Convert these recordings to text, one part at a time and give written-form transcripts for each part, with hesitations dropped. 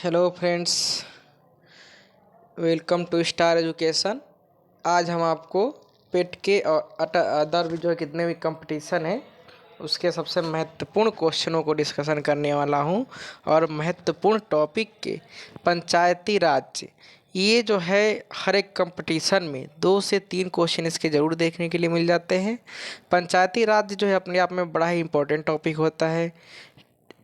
Hello friends, welcome to star education. आज हम आपको पेट के और अदर भी जो है कितने भी कंपटीशन हैं उसके सबसे महत्वपूर्ण क्वेश्चनों को डिस्कशन करने वाला हूं। और महत्वपूर्ण टॉपिक के पंचायती राज, ये जो है हर एक कंपटीशन में 2 से 3 क्वेश्चन इसके ज़रूर देखने के लिए मिल जाते हैं। पंचायती राज जो है अपने आप में बड़ा ही इंपॉर्टेंट टॉपिक होता है।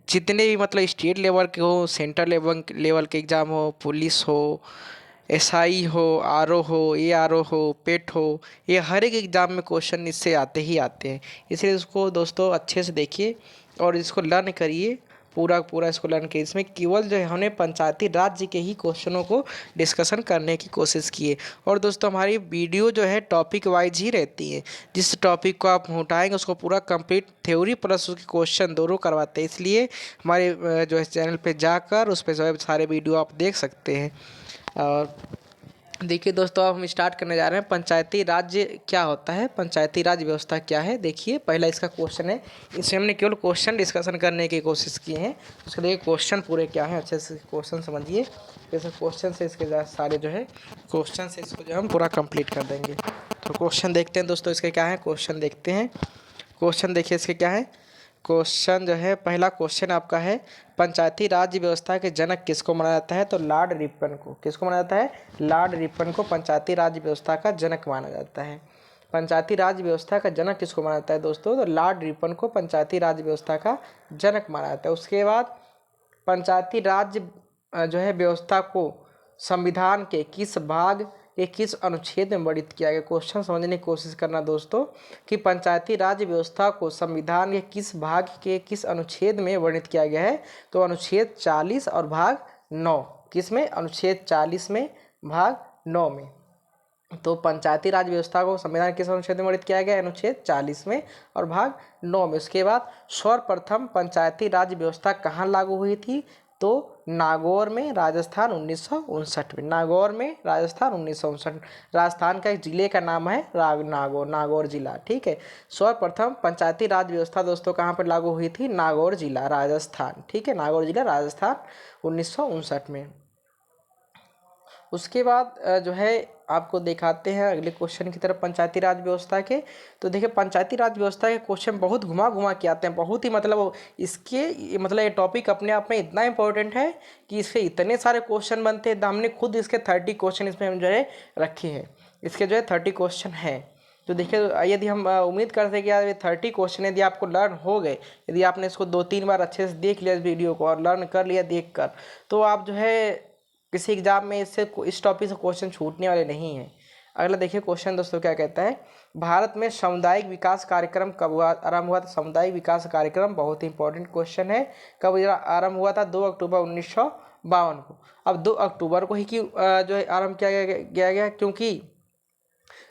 जितने भी मतलब स्टेट लेवल के हो, सेंट्रल लेवल के एग्ज़ाम हो, पुलिस हो, एसआई हो, आरओ हो, एआरओ हो, पेट हो, ये हर एक एग्ज़ाम में क्वेश्चन इससे आते ही आते हैं। इसलिए इसको दोस्तों अच्छे से देखिए और इसको लर्न करिए, पूरा पूरा इसको लर्न करिए। इसमें केवल जो है हमने पंचायती राज्य के ही क्वेश्चनों को डिस्कशन करने की कोशिश की है। और दोस्तों हमारी वीडियो जो है टॉपिक वाइज ही रहती है। जिस टॉपिक को आप उठाएंगे उसको पूरा कंप्लीट थ्योरी प्लस उसके क्वेश्चन दोनों करवाते हैं। इसलिए हमारे जो है चैनल पे जाकर उस पर जो है सारे वीडियो आप देख सकते हैं। और देखिए दोस्तों, अब हम स्टार्ट करने जा रहे हैं। पंचायती राज्य क्या होता है, पंचायती राज व्यवस्था क्या है। देखिए पहला इसका क्वेश्चन है, इसमें हमने केवल क्वेश्चन डिस्कशन करने की कोशिश की है। उसके देखिए क्वेश्चन पूरे क्या है, अच्छे से क्वेश्चन समझिए। जैसे क्वेश्चन से इसके सारे जो है क्वेश्चन से इसको जो हम पूरा कंप्लीट कर देंगे। तो क्वेश्चन देखते हैं दोस्तों, इसके क्या है क्वेश्चन देखते हैं। क्वेश्चन देखिए इसके क्या है। क्वेश्चन जो है, पहला क्वेश्चन आपका है, पंचायती राज व्यवस्था के जनक किसको माना जाता है। तो लॉर्ड रिपन को। किसको माना जाता है? लॉर्ड रिपन को पंचायती राज व्यवस्था का जनक माना जाता है। पंचायती राज व्यवस्था का जनक किसको माना जाता है दोस्तों? तो लॉर्ड रिपन को पंचायती राज व्यवस्था का जनक माना जाता है। उसके बाद पंचायती राज जो है व्यवस्था को संविधान के किस भाग के किस अनुच्छेद में वर्णित किया गया। क्वेश्चन समझने की कोशिश करना दोस्तों कि पंचायती राज व्यवस्था को संविधान के किस भाग के किस अनुच्छेद में वर्णित किया गया है। तो अनुच्छेद 40 और भाग 9। किस में? अनुच्छेद 40 में, भाग 9 में। तो पंचायती राज व्यवस्था को संविधान किस अनुच्छेद में वर्णित किया गया? अनुच्छेद 40 में और भाग 9 में। उसके बाद सर्वप्रथम पंचायती राज व्यवस्था कहाँ लागू हुई थी? तो नागौर में, राजस्थान 1959 में। नागौर में, राजस्थान 1959। राजस्थान का एक जिले का नाम है नागौर, नागौर जिला। ठीक है। सर्वप्रथम पंचायती राज व्यवस्था दोस्तों कहाँ पर लागू हुई थी? नागौर जिला, राजस्थान। ठीक है, नागौर जिला, राजस्थान 1959 में। उसके बाद जो है आपको दिखाते हैं अगले क्वेश्चन की तरफ पंचायती राज व्यवस्था के। तो देखिए पंचायती राज व्यवस्था के क्वेश्चन बहुत घुमा घुमा के आते हैं, बहुत ही मतलब इसके मतलब ये टॉपिक अपने आप में इतना इंपॉर्टेंट है कि इसके इतने सारे क्वेश्चन बनते हैं। हमने खुद इसके 30 क्वेश्चन इसमें हम जो है रखे हैं। इसके जो है 30 क्वेश्चन है। तो देखिए यदि हम उम्मीद करते हैं कि यार ये 30 क्वेश्चन यदि आपको लर्न हो गए, यदि आपने इसको 2-3 बार अच्छे से देख लिया इस वीडियो को और लर्न कर लिया देख कर, तो आप जो है किसी एग्जाम में इससे इस टॉपिक से क्वेश्चन छूटने वाले नहीं हैं। अगला देखिए क्वेश्चन दोस्तों क्या कहता है। भारत में सामुदायिक विकास कार्यक्रम कब आरंभ हुआ था? सामुदायिक विकास कार्यक्रम बहुत ही इंपॉर्टेंट क्वेश्चन है। कब आरंभ हुआ था? 2 अक्टूबर 1952 को। अब 2 अक्टूबर को ही क्यों जो है आरंभ किया गया क्योंकि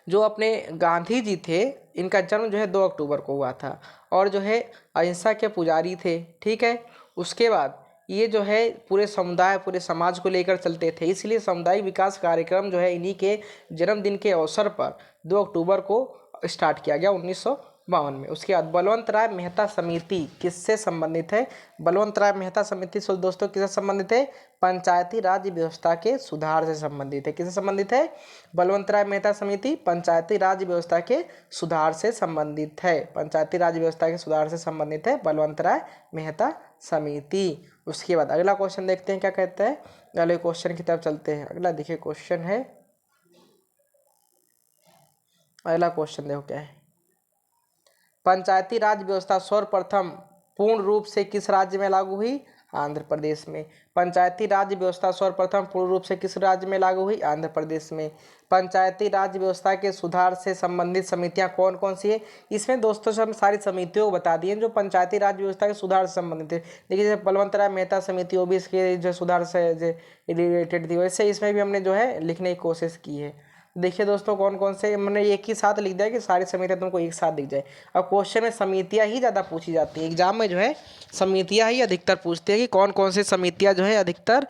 जो अपने गांधी जी थे इनका जन्म जो है 2 अक्टूबर को हुआ था और जो है अहिंसा के पुजारी थे। ठीक है। उसके बाद ये जो है पूरे समुदाय, पूरे समाज को लेकर चलते थे, इसलिए सामुदायिक विकास कार्यक्रम जो है इन्हीं के जन्मदिन के अवसर पर 2 अक्टूबर को स्टार्ट किया गया 1952 में। उसके बाद बलवंत राय मेहता समिति किससे संबंधित है? बलवंत राय मेहता समिति दोस्तों किससे संबंधित है? पंचायती राज व्यवस्था के सुधार से संबंधित है। किससे संबंधित है? बलवंत राय मेहता समिति पंचायती राज व्यवस्था के सुधार से संबंधित है। पंचायती राज व्यवस्था के सुधार से संबंधित है बलवंत राय मेहता समिति। उसके बाद अगला क्वेश्चन देखते हैं क्या कहता है। अगले क्वेश्चन की तरफ चलते हैं। अगला देखिए क्वेश्चन है, अगला क्वेश्चन देखो क्या है। पंचायती राज व्यवस्था सर्वप्रथम पूर्ण रूप से किस राज्य में लागू हुई? आंध्र प्रदेश में। पंचायती राज व्यवस्था सर्वप्रथम पूर्ण रूप से किस राज्य में लागू हुई? आंध्र प्रदेश में। पंचायती राज व्यवस्था के सुधार से संबंधित समितियां कौन कौन सी है? इसमें दोस्तों से हम सारी समितियों को बता दिए जो पंचायती राज व्यवस्था के सुधार से संबंधित है। देखिए जैसे बलवंत राय मेहता समिति ओबीसी के जो सुधार से रिलेटेड थी, वैसे इसमें भी हमने जो है लिखने की कोशिश की है। देखिए दोस्तों कौन कौन से, मैंने एक ही साथ लिख दिया कि सारी समितियाँ तुमको एक साथ दिख जाए। अब क्वेश्चन में समितियाँ ही ज़्यादा पूछी जाती है एग्जाम में, जो है समितियाँ ही अधिकतर पूछते हैं कि कौन कौन सी समितियाँ जो है अधिकतर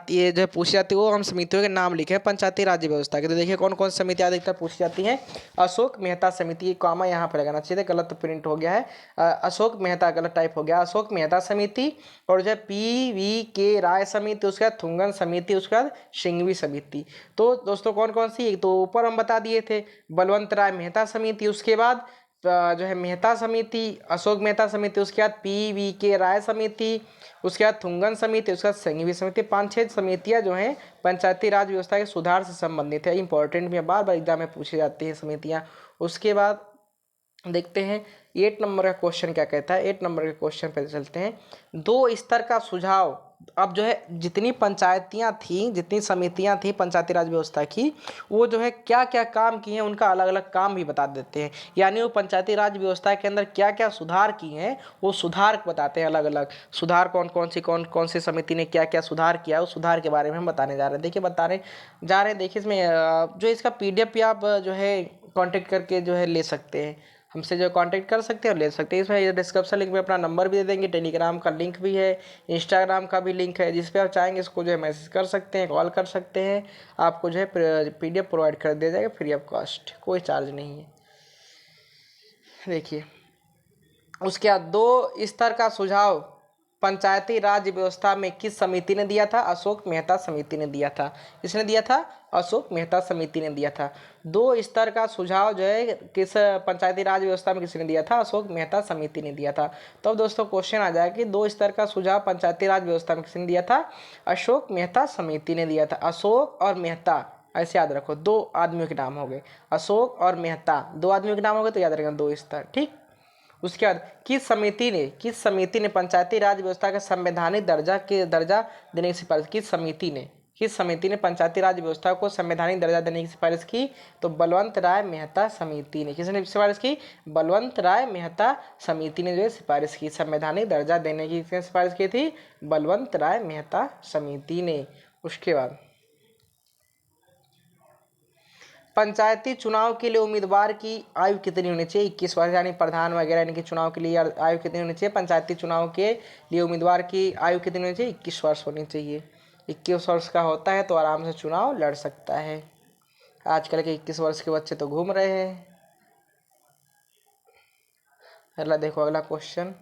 ये जो है पूछी जाती है, वो हम समितियों के नाम लिखे हैं पंचायती राज व्यवस्था के। तो देखिए कौन कौन सी समितियाँ अधिकतर पूछी जाती हैं। अशोक मेहता समिति, कॉमा यहाँ पर लगाना चाहिए था, गलत प्रिंट हो गया है। अशोक मेहता गलत टाइप हो गया, अशोक मेहता समिति, और जो है PV.K. राय समिति, उसके बाद थुंगन समिति, उसके बाद सिंघवी समिति। तो दोस्तों कौन कौन सी, तो ऊपर हम बता दिए थे बलवंत राय मेहता समिति, उसके बाद जो है मेहता समिति, अशोक मेहता समिति, उसके बाद PV.K. राय समिति, उसके बाद थुंगन समिति, उसके बाद संघवी समिति। 5-6 समितियां जो हैं पंचायती राज व्यवस्था के सुधार से संबंधित है, इंपॉर्टेंट भी बार बार एग्जाम में पूछी जाती हैं समितियां। उसके बाद देखते हैं 8 नंबर का क्वेश्चन क्या कहता है। 8 नंबर के क्वेश्चन पे चलते हैं। 2 स्तर का सुझाव। अब जो है जितनी पंचायतियाँ थी, जितनी समितियाँ थी पंचायती राज व्यवस्था की, वो जो है क्या क्या काम किए हैं उनका अलग अलग काम भी बता देते हैं। यानी वो पंचायती राज व्यवस्था के अंदर क्या क्या सुधार किए हैं वो सुधार बताते हैं, अलग अलग सुधार कौन कौन सी समिति ने क्या क्या सुधार किया, उस सुधार के बारे में हम बताने जा रहे हैं। देखिए बताने जा रहे हैं, देखिए इसमें जो इसका PDF भी आप जो है कॉन्टेक्ट करके जो है ले सकते हैं, हमसे जो कांटेक्ट कर सकते हैं और ले सकते हैं। इसमें डिस्क्रिप्शन लिंक में अपना नंबर भी दे देंगे, टेलीग्राम का लिंक भी है, इंस्टाग्राम का भी लिंक है, जिस पे आप चाहेंगे इसको जो है मैसेज कर सकते हैं, कॉल कर सकते हैं। आपको जो है PDF प्रोवाइड कर दिया जाएगा फ्री ऑफ कॉस्ट, कोई चार्ज नहीं है। देखिए उसके बाद 2 स्तर का सुझाव पंचायती राज व्यवस्था में किस समिति ने दिया था? अशोक मेहता समिति ने दिया था। किसने दिया था? अशोक मेहता समिति ने दिया था। 2 स्तर का सुझाव जो है किस पंचायती राज व्यवस्था में किसने दिया था? अशोक मेहता समिति ने दिया था। तो अब दोस्तों क्वेश्चन आ जाए कि 2 स्तर का सुझाव पंचायती राज व्यवस्था में किसने दिया था? अशोक मेहता समिति ने दिया था। अशोक और मेहता ऐसे याद रखो, 2 आदमियों के नाम हो गए, अशोक और मेहता 2 आदमियों के नाम हो गए, तो याद रखना 2 स्तर, ठीक। उसके बाद किस समिति ने पंचायती राज व्यवस्था का संवैधानिक दर्जा देने की सिफारिश? किस समिति ने पंचायती राज व्यवस्था को संवैधानिक दर्जा देने की सिफारिश की? तो बलवंत राय मेहता समिति ने। किसने सिफारिश की? बलवंत राय मेहता समिति ने जो है सिफारिश की, संवैधानिक दर्जा देने की सिफारिश की थी बलवंत राय मेहता समिति ने। उसके बाद पंचायती चुनाव के लिए उम्मीदवार की आयु कितनी होनी चाहिए? 21 वर्ष, यानी प्रधान वगैरह इनके चुनाव के लिए आयु कितनी होनी चाहिए? पंचायती चुनाव के लिए उम्मीदवार की आयु कितनी होनी चाहिए? 21 वर्ष होनी चाहिए। 21 वर्ष का होता है तो आराम से चुनाव लड़ सकता है। आजकल के 21 वर्ष के बच्चे तो घूम रहे हैं। अगला देखो, अगला क्वेश्चन,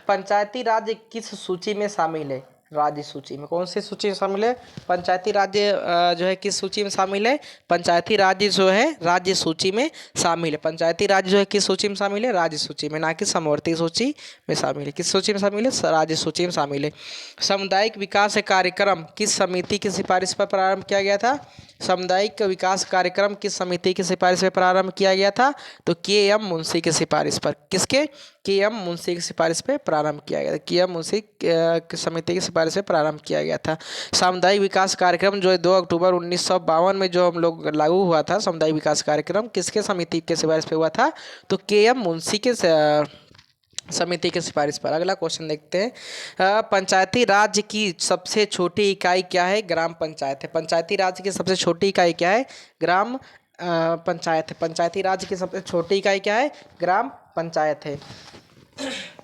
पंचायती राज किस सूची में शामिल है? राज्य सूची में। कौन सी सूची में शामिल है? पंचायती राज्य जो है किस सूची में शामिल है? पंचायती राज्य जो है राज्य सूची में शामिल है। पंचायती राज्य जो है किस सूची में शामिल है? राज्य सूची में, ना कि समवर्ती सूची में शामिल है। किस सूची में शामिल है? राज्य सूची में शामिल है। सामुदायिक विकास कार्यक्रम किस समिति की सिफारिश पर प्रारंभ किया गया था? सामुदायिक विकास कार्यक्रम किस समिति की सिफारिश पर प्रारंभ किया गया था? तो KM मुंशी की सिफारिश पर। किसके? KM मुंशी की सिफारिश पे प्रारंभ किया गया था। KM मुंशी समिति की सिफारिश पे प्रारंभ किया गया था। सामुदायिक विकास कार्यक्रम जो 2 अक्टूबर 1952 में जो हम लोग लागू हुआ था, सामुदायिक विकास कार्यक्रम किसके समिति के सिफारिश पे हुआ था? तो KM मुंशी के समिति की सिफारिश पर। अगला क्वेश्चन देखते हैं। पंचायती राज की सबसे छोटी इकाई क्या है? ग्राम पंचायत है। पंचायती राज की सबसे छोटी इकाई क्या है? ग्राम पंचायत है। पंचायती राज की सबसे छोटी इकाई क्या है? ग्राम पंचायत है।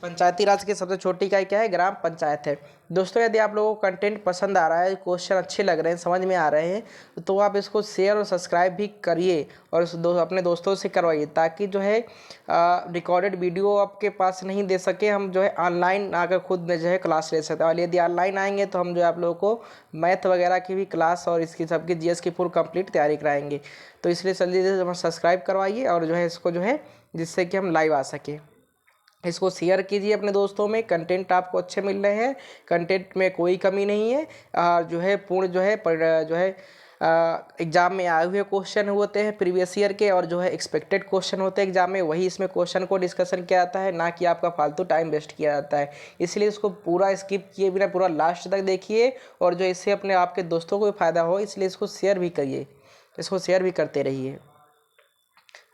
पंचायती राज की सबसे छोटी इकाई क्या है? ग्राम पंचायत है। दोस्तों यदि आप लोगों को कंटेंट पसंद आ रहा है, क्वेश्चन अच्छे लग रहे हैं, समझ में आ रहे हैं, तो आप इसको शेयर और सब्सक्राइब भी करिए और अपने दोस्तों से करवाइए, ताकि जो है रिकॉर्डेड वीडियो आपके पास नहीं दे सके, हम जो है ऑनलाइन आकर खुद जो है क्लास ले सकते हैं। और यदि ऑनलाइन आएंगे तो हम जो है आप लोगों को मैथ वगैरह की भी क्लास और इसकी सबकी GS की पूरी कंप्लीट तैयारी कराएंगे। तो इसलिए जल्दी से सब्सक्राइब करवाइए और जो है इसको जो है जिससे कि हम लाइव आ सकें। इसको शेयर कीजिए अपने दोस्तों में। कंटेंट आपको अच्छे मिल रहे हैं, कंटेंट में कोई कमी नहीं है। जो है पूर्ण जो है एग्ज़ाम में आए हुए क्वेश्चन होते हैं प्रीवियस ईयर के, और जो है एक्सपेक्टेड क्वेश्चन होते हैं एग्जाम में, वही इसमें क्वेश्चन को डिस्कशन किया जाता है, ना कि आपका फालतू टाइम वेस्ट किया जाता है। इसलिए इसको पूरा स्किप किए बिना पूरा लास्ट तक देखिए, और जो इससे अपने आपके दोस्तों को भी फायदा हो, इसलिए इसको शेयर भी करिए, इसको शेयर भी करते रहिए।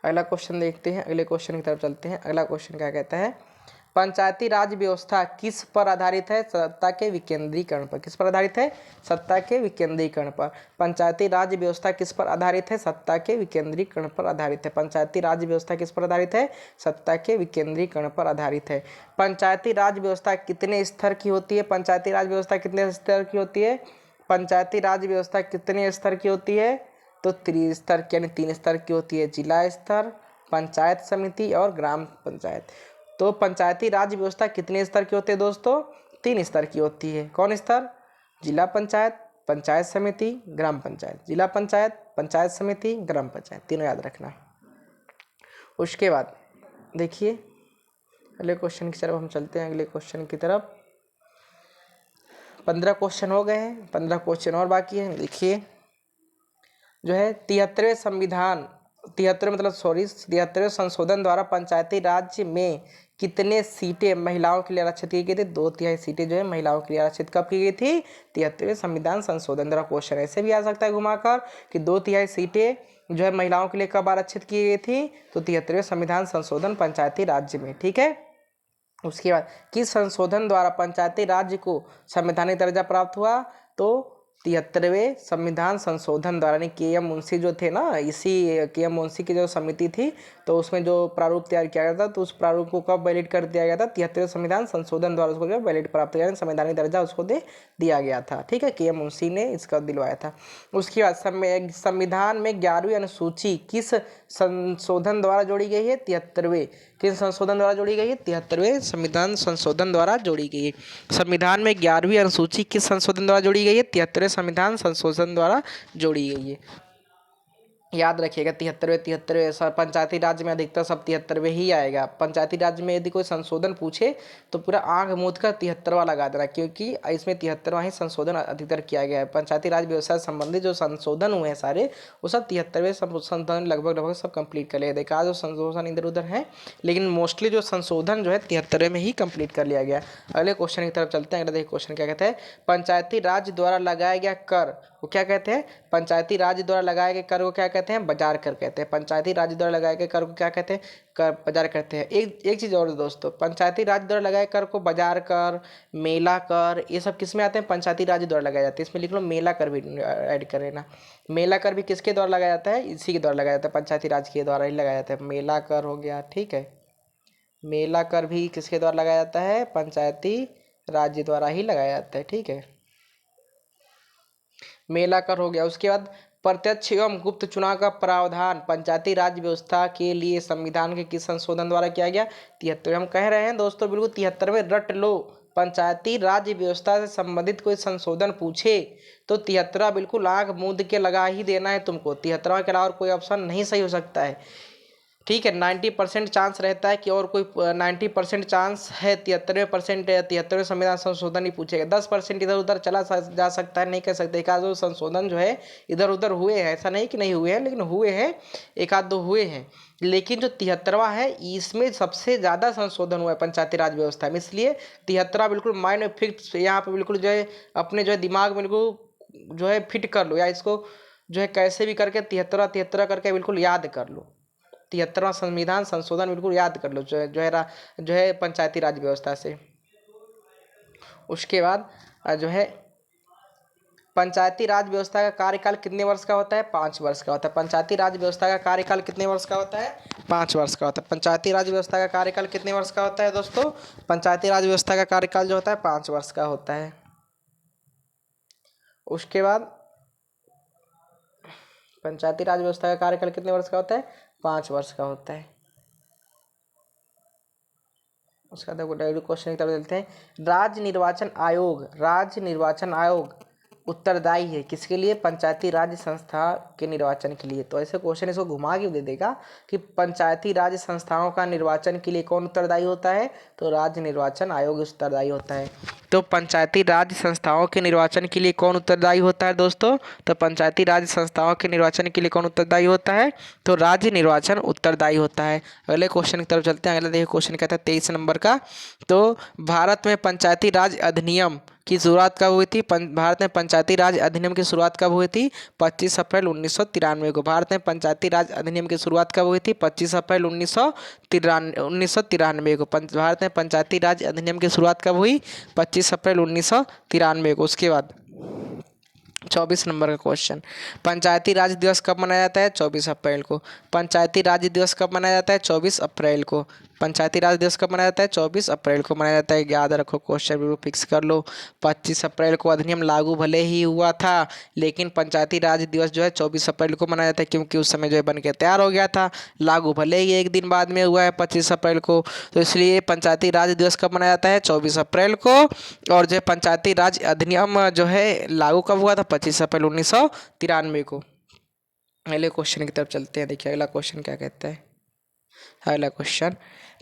अगला क्वेश्चन देखते हैं, अगले क्वेश्चन की तरफ चलते हैं। अगला क्वेश्चन क्या कहता है? पंचायती राज व्यवस्था किस पर आधारित है? सत्ता के विकेंद्रीकरण पर। किस पर आधारित है? सत्ता के विकेंद्रीकरण पर। पंचायती राज व्यवस्था किस पर आधारित है? सत्ता के विकेंद्रीकरण पर आधारित है। पंचायती राज व्यवस्था किस पर आधारित है? सत्ता के विकेंद्रीकरण पर आधारित है। पंचायती राज व्यवस्था कितने स्तर की होती है? पंचायती राज व्यवस्था कितने स्तर की होती है? पंचायती राज व्यवस्था कितने स्तर की होती है? तो त्रिस्तर यानी 3 स्तर की होती है। जिला स्तर, पंचायत समिति और ग्राम पंचायत। तो पंचायती राज व्यवस्था कितने स्तर की होती है दोस्तों? 3 स्तर की होती है। कौन स्तर? जिला पंचायत, पंचायत समिति, ग्राम पंचायत। जिला पंचायत, पंचायत समिति, ग्राम पंचायत, तीनों याद रखना। उसके बाद देखिए अगले क्वेश्चन की तरफ हम चलते हैं। अगले क्वेश्चन की तरफ 15 क्वेश्चन हो गए हैं, 15 क्वेश्चन और बाकी हैं। देखिए जो है 73वें संविधान 73वें संशोधन द्वारा पंचायती राज में कितने सीटें महिलाओं के लिए आरक्षित की गई थी? 2/3 सीटें जो है महिलाओं के लिए आरक्षित कब की गई थी? 73वें संविधान संशोधन द्वारा। क्वेश्चन ऐसे भी आ सकता है घुमाकर कि 2/3 सीटें जो है महिलाओं के लिए कब आरक्षित की गई थी? तो 73वें संविधान संशोधन पंचायती राज्य में। ठीक है। उसके बाद किस संशोधन द्वारा पंचायती राज्य को संवैधानिक दर्जा प्राप्त हुआ? तो 73वें संविधान संशोधन द्वारा। यानी के एम मुंशी जो थे ना, इसी के एम मुंशी की जो समिति थी तो उसमें जो प्रारूप तैयार किया गया था तो उस प्रारूप को कब वैलिड कर दिया गया था? 73वें संविधान संशोधन द्वारा उसको जो वैलिड प्राप्त किया, संवैधानिक दर्जा उसको दे दिया गया था। ठीक है, के एम मुंशी ने इसका दिलवाया था। उसके बाद संविधान में 11वीं अनुसूची किस संशोधन द्वारा जोड़ी गई है? 73वें। किस संशोधन द्वारा जोड़ी गई है? 73वें संविधान संशोधन द्वारा जोड़ी गई है। संविधान में 11वीं अनुसूची किस संशोधन द्वारा जोड़ी गई है? 73वें संविधान संशोधन द्वारा जोड़ी गई है। याद रखिएगा 73वें पंचायती राज में अधिकतर सब 73वें ही आएगा। पंचायती राज में यदि कोई संशोधन पूछे तो पूरा आंख मूंद कर 73वां लगा देना, क्योंकि इसमें 73वां ही संशोधन अधिकतर किया गया है। पंचायती राज व्यवस्था से संबंधित जो संशोधन हुए हैं सारे वो सब 73वें संशोधन लगभग सब कंप्लीट कर लिया। देखा जो संशोधन इधर उधर है, लेकिन मोस्टली जो संशोधन जो है 73वें में ही कंप्लीट कर लिया गया। अगले क्वेश्चन की तरफ चलते हैं। अगला देखिए क्वेश्चन क्या कहते हैं? पंचायती राज द्वारा लगाया गया कर वो क्या कहते हैं? पंचायती राज द्वारा लगाए गए कर को क्या कहते हैं? बाजार कर कहते हैं। पंचायती राज द्वारा लगाए गए कर को क्या कहते हैं? कर बाजार कहते हैं। एक चीज़ और दोस्तों, पंचायती राज द्वारा लगाए कर को बाजार कर, मेला कर, ये सब किस में आते हैं? पंचायती राज द्वारा लगाए जाते हैं। इसमें लिख लो मेला कर भी ऐड कर लेना। मेला कर भी किसके द्वारा लगाया जाता है? इसी के द्वारा लगाया जाता है, पंचायती राज के द्वारा ही लगाया जाता है। मेला कर हो गया। ठीक है, मेला कर भी किसके द्वारा लगाया जाता है? पंचायती राज द्वारा ही लगाया जाता है। ठीक है, मेला कर हो गया। उसके बाद प्रत्यक्ष एवं गुप्त चुनाव का प्रावधान पंचायती राज व्यवस्था के लिए संविधान के किस संशोधन द्वारा किया गया? 73। हम कह रहे हैं दोस्तों बिल्कुल 73वें रट लो। पंचायती राज व्यवस्था से संबंधित कोई संशोधन पूछे तो 73वां बिल्कुल आंख मूंद के लगा ही देना है तुमको। 73वां के अलावा कोई ऑप्शन नहीं सही हो सकता है। ठीक है, 90% चांस रहता है कि और कोई 90% चांस है 73वें संविधान संशोधन ही पूछेगा। 10% इधर उधर चला जा सकता है, नहीं कह सकते। एक आध दो संशोधन जो है इधर उधर हुए हैं, ऐसा नहीं कि नहीं हुए हैं, लेकिन हुए हैं, एक आध दो हुए हैं। लेकिन जो 73वां है इसमें सबसे ज़्यादा संशोधन हुआ है पंचायती राज व्यवस्था में, इसलिए 73वां बिल्कुल माइंड में फिक्स यहाँ पर बिल्कुल जो है अपने जो है दिमाग में बिल्कुल जो है फिट कर लो, या इसको जो है कैसे भी करके 73 करके बिल्कुल याद कर लो। 73वां संविधान संशोधन बिल्कुल याद कर लो जो है पंचायती राज व्यवस्था से। उसके बाद जो है पंचायती राज व्यवस्था का कार्यकाल कितने वर्ष का होता है? 5 वर्ष का होता है। पंचायती राज व्यवस्था का कार्यकाल कितने वर्ष का होता है? 5 वर्ष का होता है। पंचायती राज व्यवस्था का कार्यकाल कितने वर्ष का होता है दोस्तों? पंचायती राज व्यवस्था का कार्यकाल जो होता है 5 वर्ष का होता है। उसके बाद पंचायती राज व्यवस्था का कार्यकाल कितने वर्ष का होता है? 5 वर्ष का होता है। उसका देखो क्वेश्चन की तरफ चलते हैं। राज्य निर्वाचन आयोग उत्तरदायी है किसके लिए? पंचायती राज संस्था के निर्वाचन के लिए। तो ऐसे क्वेश्चन इसको घुमा के दे देगा कि पंचायती राज संस्थाओं का निर्वाचन के लिए कौन उत्तरदायी होता है? तो राज्य निर्वाचन आयोग उत्तरदायी होता है। तो पंचायती राज संस्थाओं के निर्वाचन के लिए कौन उत्तरदायी होता है दोस्तों? तो पंचायती राज संस्थाओं के निर्वाचन के लिए कौन उत्तरदायी होता है? तो राज्य निर्वाचन उत्तरदायी होता है। अगले क्वेश्चन की तरफ चलते हैं। अगला देखिए क्वेश्चन कहता है 23 नंबर का। तो भारत में पंचायती राज अधिनियम की शुरुआत कब हुई थी? भारत में पंचायती राज अधिनियम की शुरुआत कब हुई थी? 25 अप्रैल 1993 को। भारत में पंचायती राज अधिनियम की शुरुआत कब हुई थी? 25 अप्रैल 1993 को। भारत में पंचायती राज अधिनियम की शुरुआत कब हुई? 25 अप्रैल 1993 को। उसके बाद 24 नंबर का क्वेश्चन, पंचायती राज दिवस कब मनाया जाता है? 24 अप्रैल को। पंचायती राज दिवस कब मनाया जाता है? 24 अप्रैल को। पंचायती राज दिवस कब मनाया जाता है? 24 अप्रैल को मनाया जाता है। याद रखो, क्वेश्चन बिल्कुल फिक्स कर लो। 25 अप्रैल को अधिनियम लागू भले ही हुआ था, लेकिन पंचायती राज दिवस जो है 24 अप्रैल को मनाया जाता है, क्योंकि उस समय जो है बन के तैयार हो गया था। लागू भले ही एक दिन बाद में हुआ है 25 अप्रैल को, तो इसलिए पंचायती राज दिवस कब मनाया जाता है? 24 अप्रैल को। और जो है पंचायती राज अधिनियम जो है लागू कब हुआ था? 25 अप्रैल 1993 को। अगले क्वेश्चन की तरफ चलते हैं। देखिए अगला क्वेश्चन क्या कहता है। अगला क्वेश्चन,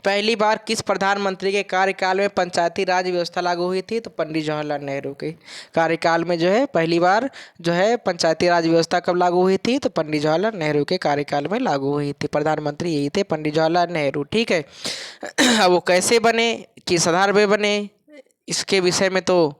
पहली बार किस प्रधानमंत्री के कार्यकाल में पंचायती राज व्यवस्था लागू हुई थी? तो पंडित जवाहरलाल नेहरू के कार्यकाल में जो है पहली बार जो है पंचायती राज व्यवस्था कब लागू हुई थी? तो पंडित जवाहरलाल नेहरू के कार्यकाल में लागू हुई थी। प्रधानमंत्री यही थे, पंडित जवाहरलाल नेहरू। ठीक है। अब वो कैसे बने, किस आधार पर बने, इसके विषय में तो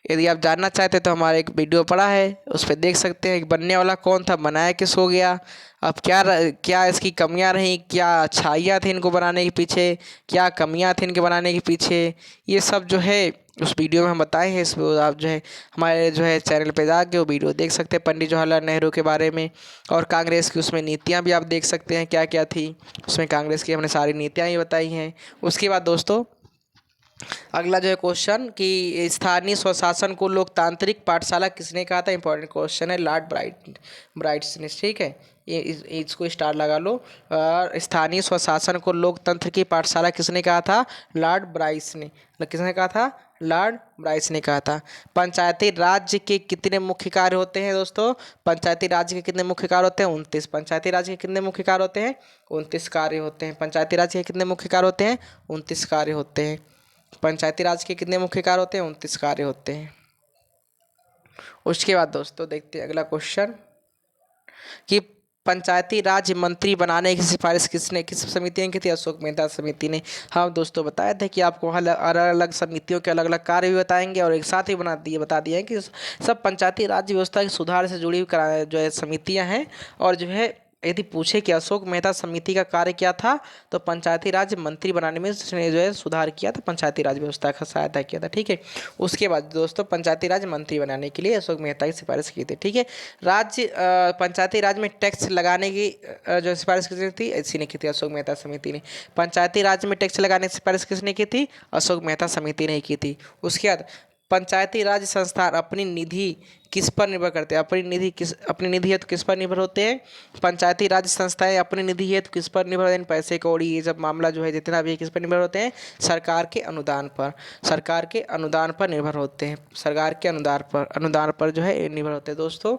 यदि आप जानना चाहते हैं तो हमारा एक वीडियो पड़ा है, उस पर देख सकते हैं। बनने वाला कौन था, बनाया किस हो गया, अब क्या इसकी कमियां रहीं, क्या अच्छाइयाँ थी इनको बनाने के पीछे, क्या कमियां थी इनके बनाने के पीछे, ये सब जो है उस वीडियो में हम बताए हैं। इसमें आप जो है हमारे जो है चैनल पे जाके वो वीडियो देख सकते हैं पंडित जवाहरलाल नेहरू के बारे में। और कांग्रेस की उसमें नीतियाँ भी आप देख सकते हैं क्या क्या थी उसमें। कांग्रेस की हमने सारी नीतियाँ ही बताई हैं। उसके बाद दोस्तों अगला जो है क्वेश्चन कि स्थानीय स्वशासन को लोकतांत्रिक पाठशाला किसने कहा था? इंपॉर्टेंट क्वेश्चन है, लॉर्ड ब्राइट्स ने। ठीक है, ये इसको स्टार लगा लो। स्थानीय स्वशासन को लोकतंत्र की पाठशाला किसने कहा था? लॉर्ड ब्राइट्स ने। किसने कहा था? लॉर्ड ब्राइट्स ने कहा था। पंचायती राज्य के कितने मुख्य कार्य होते हैं दोस्तों? पंचायती राज्य के कितने मुख्य कार्य होते हैं? 29। पंचायती राज्य के कितने मुख्य कार्य होते हैं? 29 कार्य होते हैं। पंचायती राज्य के कितने मुख्य कार्य होते हैं? 29 कार्य होते हैं। पंचायती राज के कितने मुख्य कार्य होते हैं? 29 कार्य होते हैं। उसके बाद दोस्तों देखते हैं अगला क्वेश्चन कि पंचायती राज मंत्री बनाने की सिफारिश किस समिति ने की थी? अशोक मेहता समिति ने। हाँ दोस्तों, बताया था कि आपको अलग अलग समितियों के अलग अलग कार्य भी बताएंगे, और एक साथ ही बता दिए हैं कि सब पंचायती राज व्यवस्था के सुधार से जुड़ी हुई जो है समितियाँ हैं। और जो है यदि पूछे कि अशोक मेहता समिति का कार्य क्या था, तो पंचायती राज मंत्री बनाने में उसने जो है सुधार किया था, पंचायती राज व्यवस्था का सहायता किया था। ठीक है। उसके बाद दोस्तों पंचायती राज मंत्री बनाने के लिए अशोक मेहता की सिफारिश की थी। ठीक है। पंचायती राज में टैक्स लगाने की जो सिफारिश की थी, इसी ने की थी, अशोक मेहता समिति ने। पंचायती राज में टैक्स लगाने की सिफारिश किसने की थी? अशोक मेहता समिति ने की थी। उसके बाद पंचायती राज संस्थान अपनी निधि किस पर निर्भर करते हैं? अपनी निधि हेतु किस पर निर्भर होते हैं? पंचायती राज संस्थाएं अपनी निधि हेतु किस पर निर्भर होते हैं? पैसे कौड़ी ये सब मामला जो है जितना भी किस पर निर्भर होते हैं? सरकार के अनुदान पर। सरकार के अनुदान पर निर्भर होते हैं। सरकार के अनुदान पर जो है निर्भर होते हैं। दोस्तों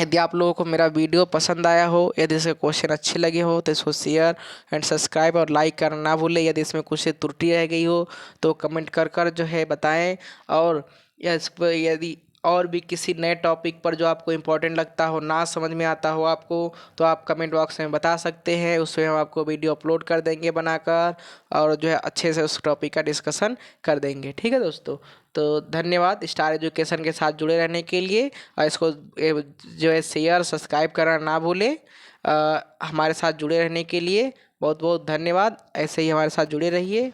यदि आप लोगों को मेरा वीडियो पसंद आया हो, यदि इसके क्वेश्चन अच्छे लगे हो, तो इसको शेयर एंड सब्सक्राइब और लाइक करना ना भूलें। यदि इसमें कुछ त्रुटि रह गई हो तो कमेंट कर जो है बताएं। और यदि और भी किसी नए टॉपिक पर जो आपको इम्पोर्टेंट लगता हो, ना समझ में आता हो आपको, तो आप कमेंट बॉक्स में बता सकते हैं। उसमें हम आपको वीडियो अपलोड कर देंगे बनाकर, और जो है अच्छे से उस टॉपिक का डिस्कशन कर देंगे। ठीक है दोस्तों, तो धन्यवाद स्टार एजुकेशन के साथ जुड़े रहने के लिए। और इसको जो है शेयर सब्सक्राइब करना ना भूलें। हमारे साथ जुड़े रहने के लिए बहुत बहुत धन्यवाद। ऐसे ही हमारे साथ जुड़े रहिए।